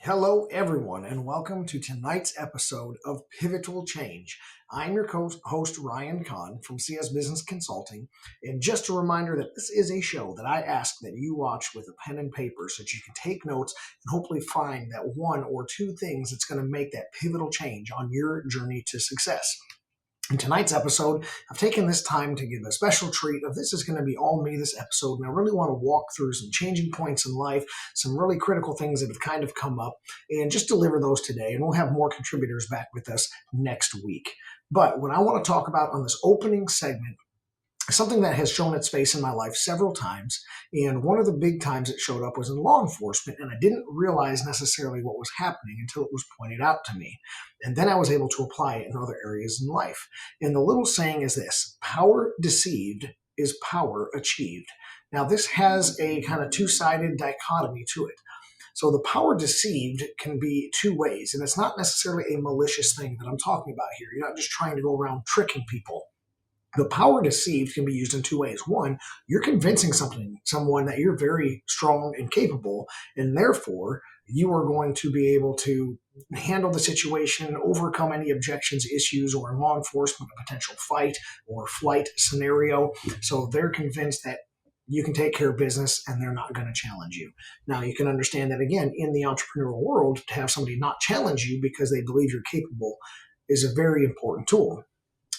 Hello, everyone, and welcome to tonight's episode of Pivotal Change. I'm your host, Ryan Kahn from CS Business Consulting. And just a reminder that this is a show that I ask that you watch with a pen and paper so that you can take notes and hopefully find that one or two things that's going to make that pivotal change on your journey to success. In tonight's episode, I've taken this time to give a special treat of this is going to be all me this episode, and I really want to walk through some changing points in life, some really critical things that have kind of come up, and just deliver those today, and we'll have more contributors back with us next week. But what I want to talk about on this opening segment, something that has shown its face in my life several times. And one of the big times it showed up was in law enforcement, and I didn't realize necessarily what was happening until it was pointed out to me. And then I was able to apply it in other areas in life. And the little saying is this: power deceived is power achieved. Now, this has a kind of two-sided dichotomy to it. So the power deceived can be two ways, and it's not necessarily a malicious thing that I'm talking about here. You're not just trying to go around tricking people. The power deceived can be used in two ways. One, you're convincing someone that you're very strong and capable, and therefore you are going to be able to handle the situation, overcome any objections, issues, or in law enforcement, a potential fight or flight scenario. So they're convinced that you can take care of business and they're not going to challenge you. Now, you can understand that, again, in the entrepreneurial world, to have somebody not challenge you because they believe you're capable is a very important tool.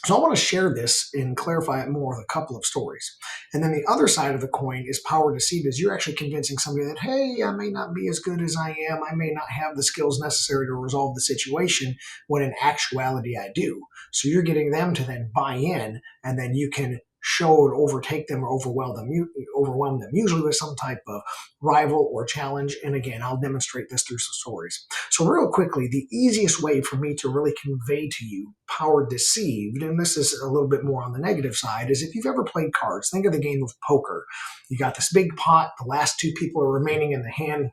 So I want to share this and clarify it more with a couple of stories. And then the other side of the coin is power deceived, is you're actually convincing somebody that, hey, I may not be as good as I am. I may not have the skills necessary to resolve the situation, when in actuality I do. So you're getting them to then buy in, and then you can show and overtake them or overwhelm them, usually with some type of rival or challenge. And again, I'll demonstrate this through some stories. So real quickly, the easiest way for me to really convey to you power deceived, and this is a little bit more on the negative side, is if you've ever played cards, think of the game of poker. You got this big pot, the last two people are remaining in the hand.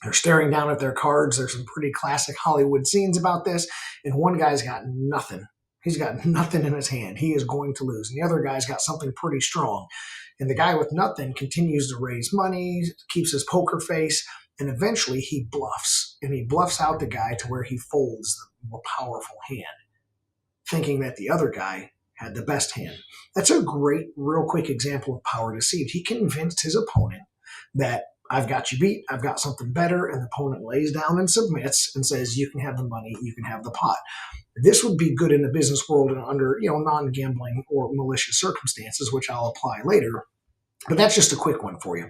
They're staring down at their cards. There's some pretty classic Hollywood scenes about this, and one guy's got nothing. He's got nothing in his hand. He is going to lose. And the other guy's got something pretty strong. And the guy with nothing continues to raise money, keeps his poker face, and eventually he bluffs. And he bluffs out the guy to where he folds the more powerful hand, thinking that the other guy had the best hand. That's a great, real quick example of power deceived. He convinced his opponent that I've got you beat, I've got something better, and the opponent lays down and submits and says, you can have the money, you can have the pot. This would be good in the business world and under, non-gambling or malicious circumstances, which I'll apply later. But that's just a quick one for you.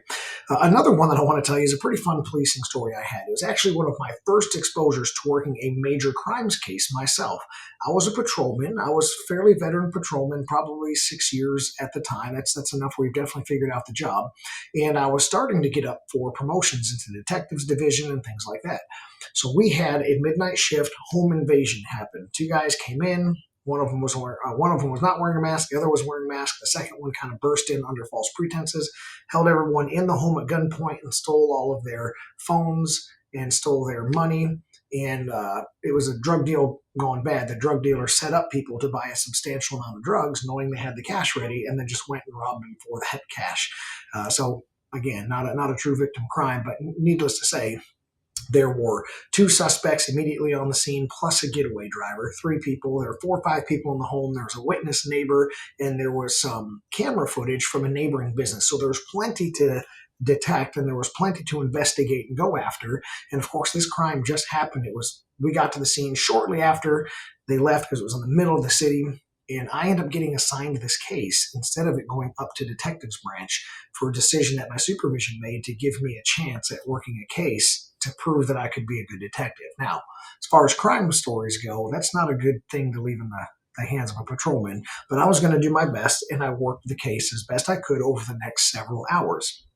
Another one that I want to tell you is a pretty fun policing story I had. It was actually one of my first exposures to working a major crimes case myself. I was a patrolman. I was a fairly veteran patrolman, probably 6 years at the time. That's enough where you've definitely figured out the job. And I was starting to get up for promotions into the detectives division and things like that. So we had a midnight shift home invasion happen. Two guys came in. One of them was not wearing a mask. The other was wearing a mask. The second one kind of burst in under false pretenses, held everyone in the home at gunpoint, and stole all of their phones and stole their money. And it was a drug deal gone bad. The drug dealer set up people to buy a substantial amount of drugs, knowing they had the cash ready, and then just went and robbed them for that cash. So again, not a true victim crime, but needless to say, there were two suspects immediately on the scene, plus a getaway driver, three people. There were 4 or 5 people in the home. There was a witness neighbor, and there was some camera footage from a neighboring business. So there was plenty to detect, and there was plenty to investigate and go after. And of course, this crime just happened. We got to the scene shortly after they left because it was in the middle of the city. And I ended up getting assigned to this case instead of it going up to detectives branch for a decision that my supervision made to give me a chance at working a case to prove that I could be a good detective. Now, as far as crime stories go, that's not a good thing to leave in the hands of a patrolman, but I was going to do my best, and I worked the case as best I could over the next several hours.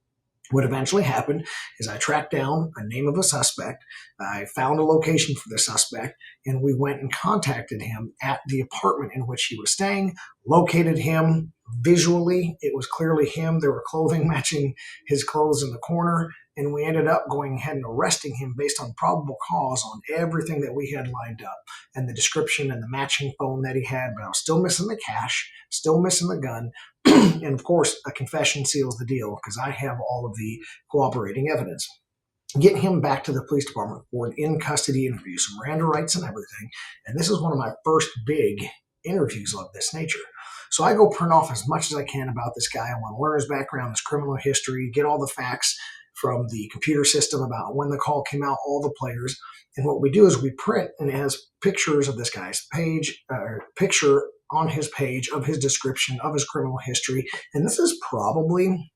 What eventually happened is I tracked down a name of a suspect. I found a location for the suspect, and we went and contacted him at the apartment in which he was staying, located him visually. It was clearly him. There were clothing matching his clothes in the corner, and we ended up going ahead and arresting him based on probable cause on everything that we had lined up and the description and the matching phone that he had. But I was still missing the cash, still missing the gun. And of course, a confession seals the deal because I have all of the cooperating evidence. get him back to the police department for an in-custody interview, some Miranda rights and everything. And this is one of my first big interviews of this nature. So I go print off as much as I can about this guy. I want to learn his background, his criminal history, get all the facts from the computer system about when the call came out, all the players. And what we do is we print, and it has pictures of this guy's picture on his page of his description of his criminal history. And this is probably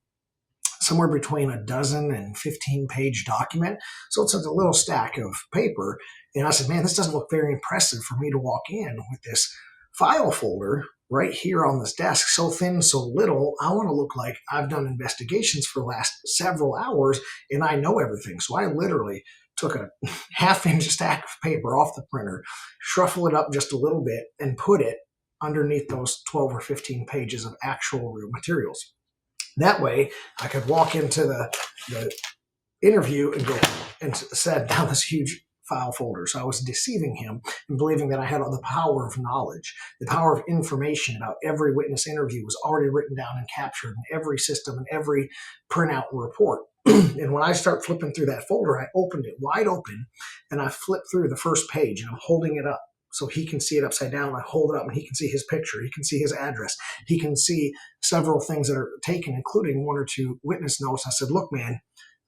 somewhere between a dozen and 15-page document. So it's a little stack of paper. And I said, man, this doesn't look very impressive for me to walk in with this file folder right here on this desk, so thin, so little. I want to look like I've done investigations for the last several hours and I know everything. So I literally took a half-inch stack of paper off the printer, shuffle it up just a little bit, and put it underneath those 12 or 15 pages of actual real materials. That way, I could walk into the interview and go and set down this huge file folder. So I was deceiving him and believing that I had all the power of knowledge, the power of information about every witness interview was already written down and captured in every system and every printout and report. And when I start flipping through that folder, I opened it wide open and I flipped through the first page and I'm holding it up so he can see it upside down. I hold it up and he can see his picture. He can see his address. He can see several things that are taken, including 1 or 2 witness notes. I said, look, man,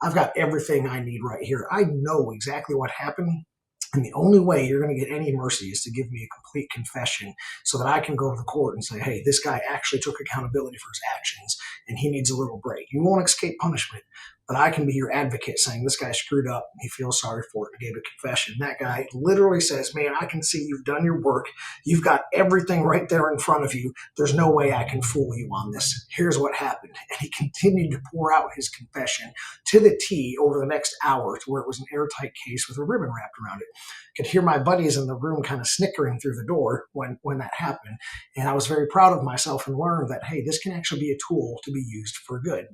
I've got everything I need right here. I know exactly what happened. And the only way you're going to get any mercy is to give me a complete confession so that I can go to the court and say, hey, this guy actually took accountability for his actions and he needs a little break. You won't escape punishment, but I can be your advocate saying this guy screwed up. He feels sorry for it and gave a confession. That guy literally says, man, I can see you've done your work. You've got everything right there in front of you. There's no way I can fool you on this. Here's what happened. And he continued to pour out his confession to the T over the next hour to where it was an airtight case with a ribbon wrapped around it. Could hear my buddies in the room kind of snickering through the door when that happened. And I was very proud of myself and learned that, hey, this can actually be a tool to be used for good.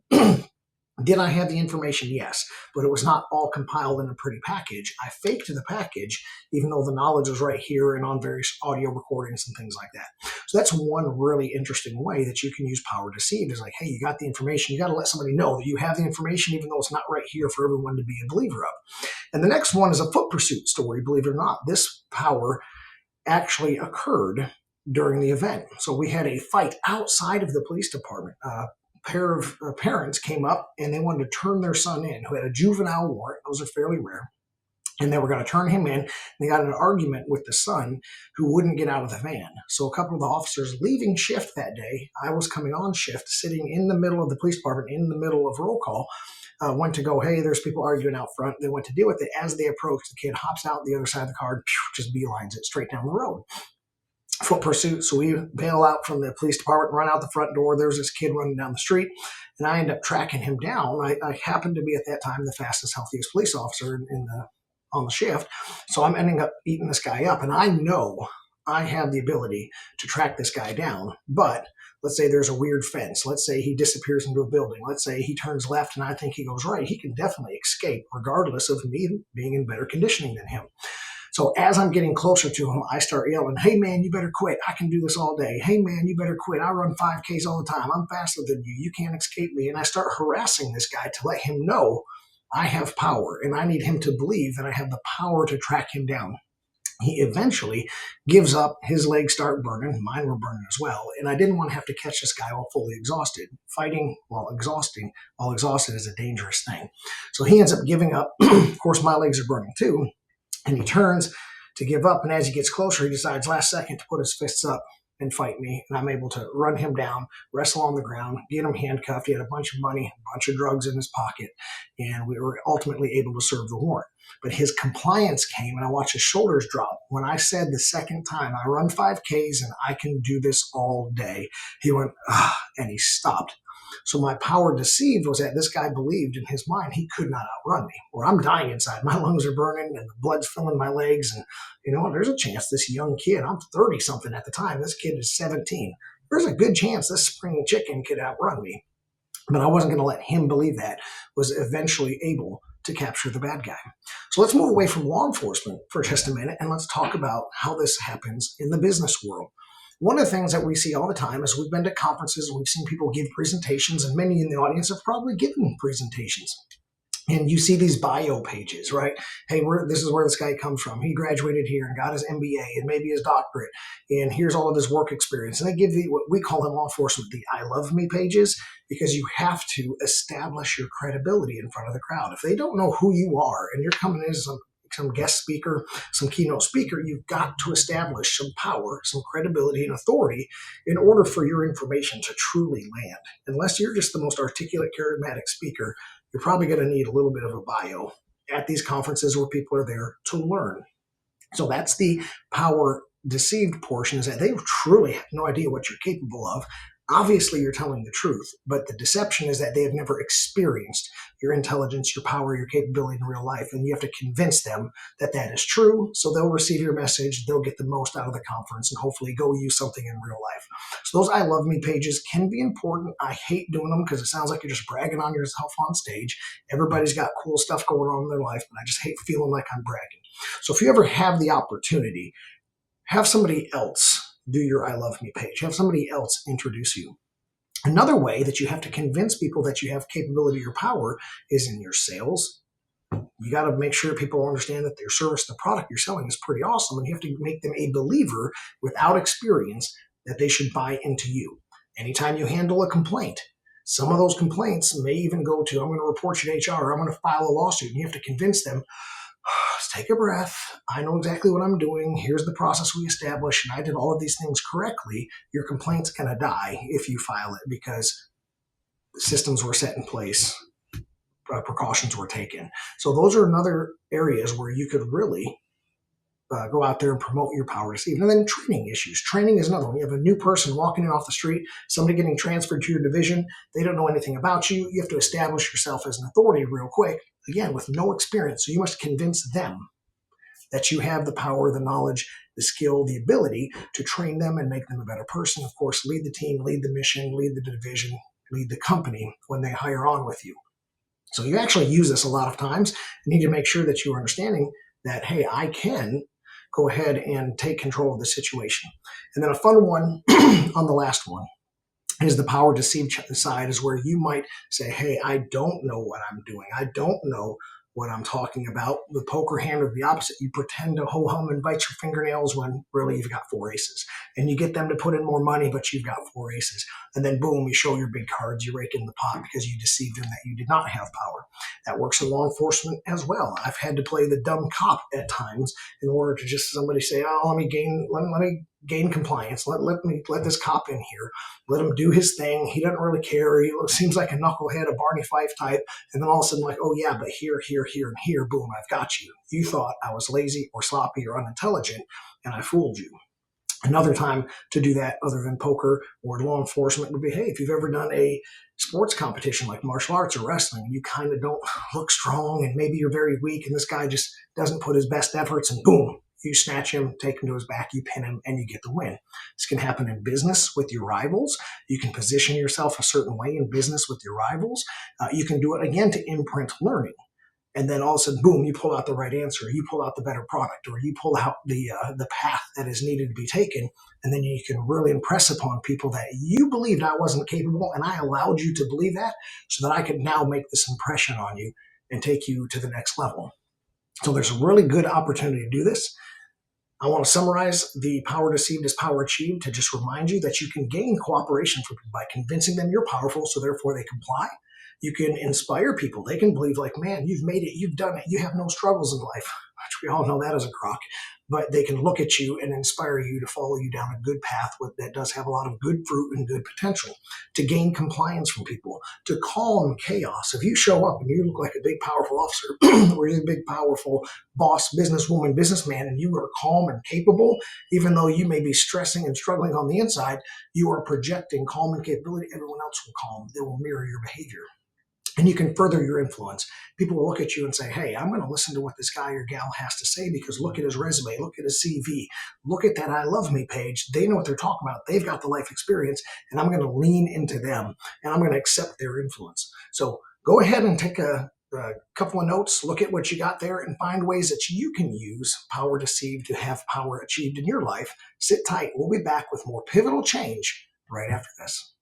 Did I have the information? Yes, but it was not all compiled in a pretty package. I faked the package, even though the knowledge was right here and on various audio recordings and things like that. So that's one really interesting way that you can use power deceived is like, hey, you got the information. You got to let somebody know that you have the information, even though it's not right here for everyone to be a believer of. And the next one is a foot pursuit story, believe it or not. This power actually occurred during the event. So we had a fight outside of the police department. Pair of parents came up and they wanted to turn their son in who had a juvenile warrant. Those are fairly rare. And they were going to turn him in. They got in an argument with the son who wouldn't get out of the van. So a couple of the officers leaving shift that day, I was coming on shift, sitting in the middle of the police department, in the middle of roll call, went to go, hey, there's people arguing out front. They went to deal with it. As they approached, the kid hops out the other side of the car and just beelines it straight down the road. Foot pursuit. So we bail out from the police department, run out the front door. There's this kid running down the street, and I end up tracking him down. I happened to be at that time the fastest, healthiest police officer on the shift. So I'm ending up eating this guy up, and I know I have the ability to track this guy down. But let's say there's a weird fence. Let's say he disappears into a building. Let's say he turns left and I think he goes right. He can definitely escape regardless of me being in better conditioning than him. So as I'm getting closer to him, I start yelling, hey, man, you better quit. I can do this all day. Hey, man, you better quit. I run 5Ks all the time. I'm faster than you. You can't escape me. And I start harassing this guy to let him know I have power, and I need him to believe that I have the power to track him down. He eventually gives up. His legs start burning. Mine were burning as well. And I didn't want to have to catch this guy while fully exhausted. Fighting while exhausted is a dangerous thing. So he ends up giving up. Of course, my legs are burning too. And he turns to give up. And as he gets closer, he decides last second to put his fists up and fight me. And I'm able to run him down, wrestle on the ground, get him handcuffed. He had a bunch of money, a bunch of drugs in his pocket. And we were ultimately able to serve the warrant. But his compliance came, and I watched his shoulders drop. When I said the second time, I run 5Ks and I can do this all day, he went, ah, and he stopped. So my power deceived was that this guy believed in his mind he could not outrun me, or I'm dying inside. My lungs are burning and the blood's filling my legs. And, there's a chance this young kid, I'm 30-something at the time, this kid is 17. There's a good chance this spring chicken could outrun me. But I wasn't going to let him believe that, was eventually able to capture the bad guy. So let's move away from law enforcement for just a minute, and let's talk about how this happens in the business world. One of the things that we see all the time is we've been to conferences and we've seen people give presentations, and many in the audience have probably given presentations. And you see these bio pages, right? Hey, this is where this guy comes from. He graduated here and got his MBA and maybe his doctorate, and here's all of his work experience. And they give you what we call in law enforcement the I love me pages, because you have to establish your credibility in front of the crowd. If they don't know who you are and you're coming in as some guest speaker, some keynote speaker, you've got to establish some power, some credibility and authority in order for your information to truly land. Unless you're just the most articulate, charismatic speaker, you're probably going to need a little bit of a bio at these conferences where people are there to learn. So that's the power deceived portion, is that they truly have no idea what you're capable of. Obviously, you're telling the truth, but the deception is that they have never experienced your intelligence, your power, your capability in real life, and you have to convince them that that is true, so they'll receive your message, they'll get the most out of the conference, and hopefully go use something in real life. So those I love me pages can be important. I hate doing them because it sounds like you're just bragging on yourself on stage. Everybody's got cool stuff going on in their life, but I just hate feeling like I'm bragging. So if you ever have the opportunity, have somebody else do your I love me page. Have somebody else introduce you. Another way that you have to convince people that you have capability or power is in your sales. You got to make sure people understand that their service, the product you're selling is pretty awesome, and you have to make them a believer without experience that they should buy into you. Anytime you handle a complaint, some of those complaints may even go to, I'm going to report you to HR, I'm going to file a lawsuit, and you have to convince them, let's take a breath. I know exactly what I'm doing. Here's the process we established, and I did all of these things correctly. Your complaint's going to die if you file it, because the systems were set in place, precautions were taken. So those are another areas where you could really go out there and promote your power deceived. And then training issues. Training is another one. You have a new person walking in off the street, somebody getting transferred to your division. They don't know anything about you. You have to establish yourself as an authority real quick, again, with no experience. So you must convince them that you have the power, the knowledge, the skill, the ability to train them and make them a better person. Of course, lead the team, lead the mission, lead the division, lead the company when they hire on with you. So you actually use this a lot of times. You need to make sure that you are understanding that, hey, I can go ahead and take control of the situation. And then a fun one on the last one is the power deceived side, is where you might say, hey, I don't know what I'm doing. I don't know what I'm talking about. The poker hand of the opposite. You pretend to ho-hum and bite your fingernails when really you've got 4 aces. And you get them to put in more money, but you've got 4 aces. And then boom, you show your big cards, you rake in the pot because you deceived them that you did not have power. That works in law enforcement as well. I've had to play the dumb cop at times in order to just somebody say, oh, let me gain compliance. Let this cop in here. Let him do his thing. He doesn't really care. He seems like a knucklehead, a Barney Fife type. And then all of a sudden, like, oh yeah, but here, and here, boom, I've got you. You thought I was lazy or sloppy or unintelligent, and I fooled you. Another time to do that, other than poker or law enforcement, would be, hey, if you've ever done a sports competition like martial arts or wrestling, you kind of don't look strong and maybe you're very weak, and this guy just doesn't put his best efforts, and boom, you snatch him, take him to his back, you pin him, and you get the win. This can happen in business with your rivals. You can position yourself a certain way in business with your rivals. You can do it, again, to imprint learning. And then all of a sudden, boom, you pull out the right answer, you pull out the better product, or you pull out the path that is needed to be taken. And then you can really impress upon people that you believed I wasn't capable, and I allowed you to believe that so that I could now make this impression on you and take you to the next level. So there's a really good opportunity to do this. I want to summarize the power deceived is power achieved to just remind you that you can gain cooperation from people by convincing them you're powerful, so therefore they comply. You can inspire people. They can believe, like, man, you've made it, you've done it, you have no struggles in life, which we all know that is a crock. But they can look at you and inspire you to follow you down a good path that does have a lot of good fruit and good potential. To gain compliance from people, to calm chaos. If you show up and you look like a big, powerful officer, or you're a big, powerful boss, businesswoman, businessman, and you are calm and capable, even though you may be stressing and struggling on the inside, you are projecting calm and capability. Everyone else will calm. They will mirror your behavior. And you can further your influence. People will look at you and say, hey, I'm going to listen to what this guy or gal has to say, because look at his resume, look at his CV, look at that I love me page. They know what they're talking about. They've got the life experience, and I'm going to lean into them, and I'm going to accept their influence. So go ahead and take a couple of notes, look at what you got there, and find ways that you can use power deceived to have power achieved in your life. Sit tight. We'll be back with more pivotal change right after this.